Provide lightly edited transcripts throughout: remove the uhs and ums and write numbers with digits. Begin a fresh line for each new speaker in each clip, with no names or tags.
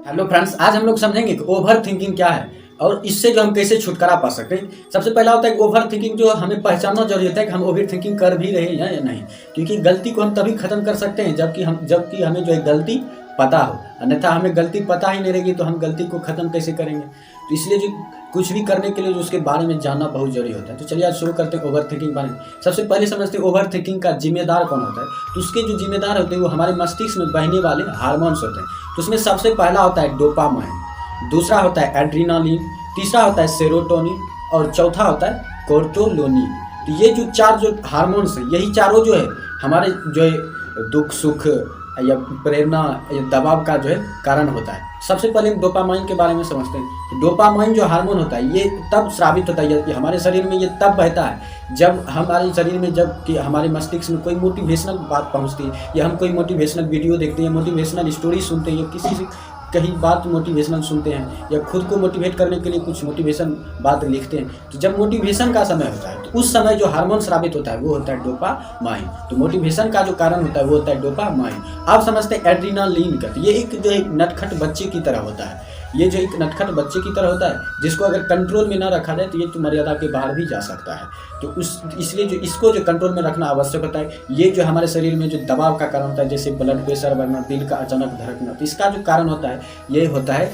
Hello friends, आज हम लोग समझेंगे कि ओवर थिंकिंग क्या है और इससे जो हम कैसे छुटकारा पा सकते हैं। सबसे पहला होता है कि ओवर थिंकिंग जो हमें पहचानना जरूरी होता है कि हम ओवर थिंकिंग कर भी रहे हैं या नहीं, क्योंकि गलती को हम तभी खत्म कर सकते हैं जबकि हमें जो है गलती पता हो। अन्यथा हमें गलती पता ही नहीं रहेगी तो हम गलती को खत्म कैसे करेंगे। तो इसलिए जो कुछ भी करने के लिए जो उसके बारे में जानना बहुत जरूरी होता है। तो चलिए आज शुरू करते हैं ओवर थिंकिंग बारे में। सबसे पहले समझते हैं ओवर थिंकिंग का जिम्मेदार कौन होता है। तो उसके जो जिम्मेदार होते हैं वो हमारे मस्तिष्क में बहने वाले हार्मोन्स होते हैं। तो उसमें सबसे पहला होता है डोपामाइन, दूसरा होता है एड्रीनालिन, तीसरा होता है सेरोटोनिन और चौथा होता है कोर्टिसोलिन। तो ये जो चार जो हार्मोन्स हैं, यही चारों जो है हमारे जो है दुख सुख या प्रेरणा या दबाव का जो है कारण होता है। सबसे पहले डोपामाइन के बारे में समझते हैं। डोपामाइन जो हार्मोन होता है ये तब स्रावित होता है, ये हमारे शरीर में ये तब बहता है जब हमारे शरीर में जब कि हमारे मस्तिष्क में कोई मोटिवेशनल बात पहुंचती है या हम कोई मोटिवेशनल वीडियो देखते हैं, मोटिवेशनल स्टोरी सुनते हैं या किसी से कहीं बात मोटिवेशनल सुनते हैं या खुद को मोटिवेट करने के लिए कुछ मोटिवेशन बात लिखते हैं। तो जब मोटिवेशन का समय होता है तो उस समय जो हार्मोन स्रावित होता है वो होता है डोपामाइन। तो मोटिवेशन का जो कारण होता है वो होता है डोपामाइन। आप समझते हैं एड्रीनालिन का, तो ये एक जो है नटखट बच्चे की तरह होता है। ये जो एक नटखट बच्चे की तरह होता है जिसको अगर कंट्रोल में ना रखा जाए तो ये तो मर्यादा के बाहर भी जा सकता है। तो इसलिए जो इसको जो कंट्रोल में रखना आवश्यक होता है। ये जो हमारे शरीर में जो दबाव का कारण होता है, जैसे ब्लड प्रेशर बढ़ना, दिल का अचानक धड़कना, तो इसका जो कारण होता है ये होता है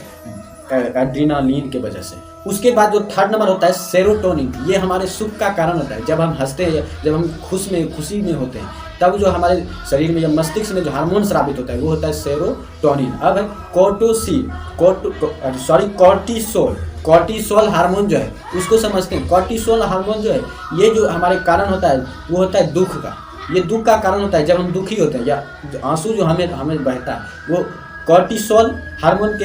एड्रीनालिन के वजह से। उसके बाद जो थर्ड नंबर होता है सेरोटोनिन, ये हमारे सुख का कारण होता है। जब हम हंसते हैं, जब हम खुशी में होते हैं, तब जो हमारे शरीर में, जब मस्तिष्क में जो हार्मोन स्रावित होता है वो होता है सेरोटोनिन। अब है कॉर्टिसोल हार्मोन जो है उसको समझते हैं। कॉर्टिसोल हार्मोन जो है ये जो हमारे कारण होता है वो होता है दुख का। ये दुख का कारण होता है जब हम दुखी होते हैं या आंसू जो हमें बहता है वो कॉर्टिसोल हार्मोन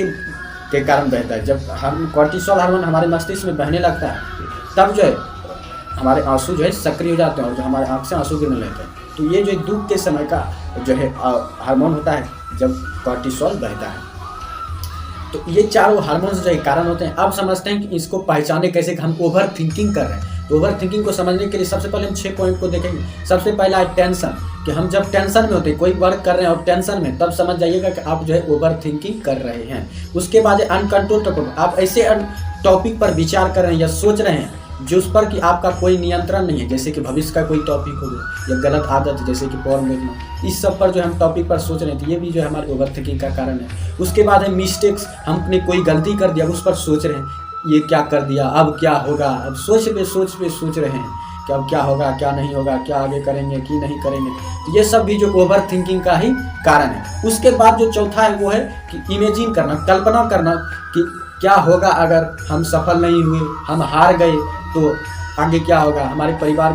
के कारण बहता है। जब हम कॉर्टिसोल हार्मोन हमारे मस्तिष्क में बहने लगता है तब जो है हमारे आंसू जो है सक्रिय हो जाते हैं और जो हमारे आंख से आंसू गिरने लगते हैं। तो ये जो दुख के समय का जो है हार्मोन होता है जब कॉर्टिसोल बहता है। तो ये चारों हार्मोन्स जो है कारण होते हैं। अब समझते हैं कि इसको पहचाने कैसे कि हम ओवर थिंकिंग कर रहे हैं। तो ओवर थिंकिंग को समझने के लिए सबसे पहले हम 6 पॉइंट को देखेंगे। सबसे पहला है टेंशन, कि हम जब टेंशन में होते हैं, कोई वर्क कर रहे हैं और टेंशन में, तब समझ जाइएगा कि आप जो है ओवर थिंकिंग कर रहे हैं। उसके बाद है अनकंट्रोल टॉपिक, आप ऐसे टॉपिक पर विचार कर रहे हैं या सोच रहे हैं जो उस पर कि आपका कोई नियंत्रण नहीं है, जैसे कि भविष्य का कोई टॉपिक हो गया या गलत आदत जैसे कि पोर्न देखना, इस सब पर जो हम टॉपिक पर सोच रहे हैं तो ये भी जो है हमारे ओवर थिंकिंग का कारण है। उसके बाद है मिस्टेक्स, हमने कोई गलती कर दिया उस पर सोच रहे हैं ये क्या कर दिया, अब क्या होगा। अब सोच रहे हैं कि अब क्या होगा, क्या नहीं होगा, क्या आगे करेंगे कि नहीं करेंगे। तो ये सब भी जो ओवर थिंकिंग का ही कारण है। उसके बाद जो चौथा है वो है कि इमेजिन करना, कल्पना करना कि क्या होगा अगर हम सफल नहीं हुए, हम हार गए तो आगे क्या होगा, हमारे परिवार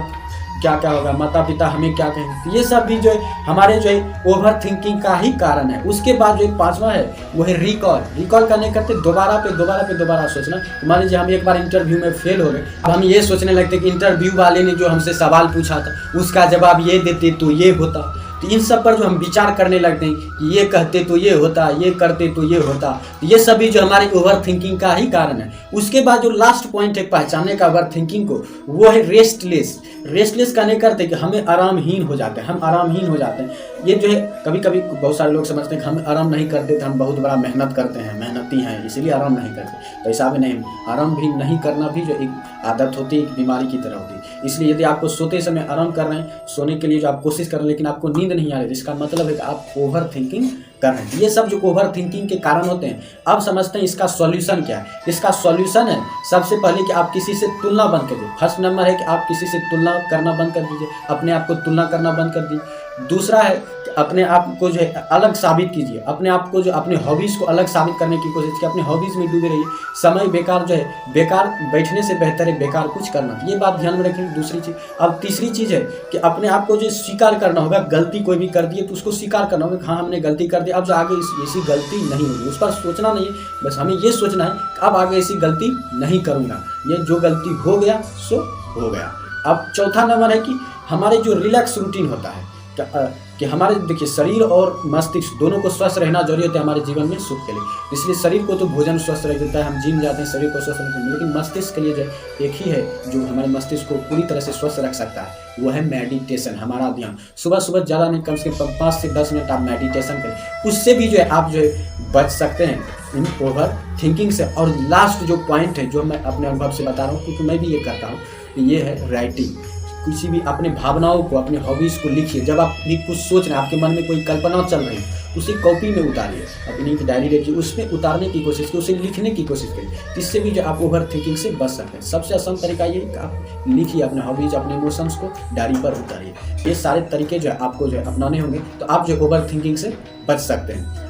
क्या होगा, माता पिता हमें क्या कहेंगे। तो ये सब भी जो है हमारे जो है ओवर थिंकिंग का ही कारण है। उसके बाद जो एक पांचवा है वो है रिकॉल करने करते दोबारा सोचना। मान लीजिए हम एक बार इंटरव्यू में फेल हो गए, अब हम ये सोचने लगते कि इंटरव्यू वाले ने जो हमसे सवाल पूछा था उसका जवाब ये देते तो ये होता। तो इन सब पर जो हम विचार करने लगते हैं कि ये कहते तो ये होता, ये करते तो ये होता। तो ये सभी जो हमारी ओवर थिंकिंग का ही कारण है। उसके बाद जो लास्ट पॉइंट है पहचानने का ओवर थिंकिंग को, वो है रेस्टलेस कहने करते कि हमें आरामहीन हो जाते हैं, हम आरामहीन हो जाते हैं। ये जो है कभी कभी बहुत सारे लोग समझते हैं कि हम आराम नहीं करते तो हम बहुत बड़ा मेहनत करते हैं, मेहनती हैं इसीलिए आराम नहीं करते। तो ऐसा भी नहीं, आराम भी नहीं करना भी जो एक आदत होती है, एक बीमारी की तरह होती है। इसलिए यदि आपको सोते समय आराम कर रहे हैं, सोने के लिए जो आप कोशिश कर रहे हैं लेकिन आपको नींद नहीं आ रही, इसका मतलब है कि आप ओवर थिंकिंग कर रहे हैं। ये सब जो ओवर थिंकिंग के कारण होते हैं। अब समझते हैं इसका सॉल्यूशन क्या है। इसका सॉल्यूशन है सबसे पहले कि आप किसी से तुलना बंद कर दीजिए। फर्स्ट नंबर है कि आप किसी से तुलना करना बंद कर दीजिए, अपने आप को तुलना करना बंद कर दीजिए। दूसरा है कि अपने आप को जो है अलग साबित कीजिए, अपने आप को जो अपने हॉबीज़ को अलग साबित करने की कोशिश कीजिए, अपने हॉबीज़ में डूबे रहिए। समय बेकार जो है, बेकार बैठने से बेहतर है बेकार कुछ करना। ये बात ध्यान में रखें। दूसरी चीज़, अब तीसरी चीज़ है कि अपने आप को जो स्वीकार करना होगा, गलती कोई भी कर दी है तो उसको स्वीकार करना होगा, हाँ हमने गलती कर दी, अब जो आगे ऐसी गलती नहीं होगी, उस पर सोचना नहीं है। बस हमें ये सोचना है कि अब आगे ऐसी गलती नहीं करूँगा, ये जो गलती हो गया सो हो गया। अब चौथा नंबर है कि हमारे जो रिलैक्स रूटीन होता है कि हमारे देखिए शरीर और मस्तिष्क दोनों को स्वस्थ रहना जरूरी होता है हमारे जीवन में सुख के लिए। इसलिए शरीर को तो भोजन स्वस्थ रख देता है, हम जिम जाते हैं शरीर को स्वस्थ रखते हैं, लेकिन मस्तिष्क के लिए जो एक ही है जो हमारे मस्तिष्क को पूरी तरह से स्वस्थ रख सकता है, वो है मेडिटेशन। हमारा ध्यान सुबह ज़्यादा नहीं, कम से कम 5 से 10 मिनट आप मेडिटेशन करें, उससे भी जो है आप जो है बच सकते हैं इन ओवर थिंकिंग से। और लास्ट जो पॉइंट है जो मैं अपने अनुभव से बता रहा हूँ, क्योंकि मैं भी ये करता हूँ, ये है राइटिंग। किसी भी अपने भावनाओं को, अपने हॉबीज़ को लिखिए। जब आप भी कुछ सोच रहे हैं, आपके मन में कोई कल्पना चल रही है, उसे कॉपी में उतारिए, अपनी एक डायरी रखिए, उसमें उतारने की कोशिश कीजिए, उसे लिखने की कोशिश करिए। इससे भी जो आप ओवर थिंकिंग से बच सकते हैं। सबसे आसान तरीका ये है कि आप लिखिए अपने हॉबीज, अपने इमोशंस को डायरी पर उतारिए। ये सारे तरीके जो है आपको जो है अपनाने होंगे, तो आप जो ओवर थिंकिंग से बच सकते हैं।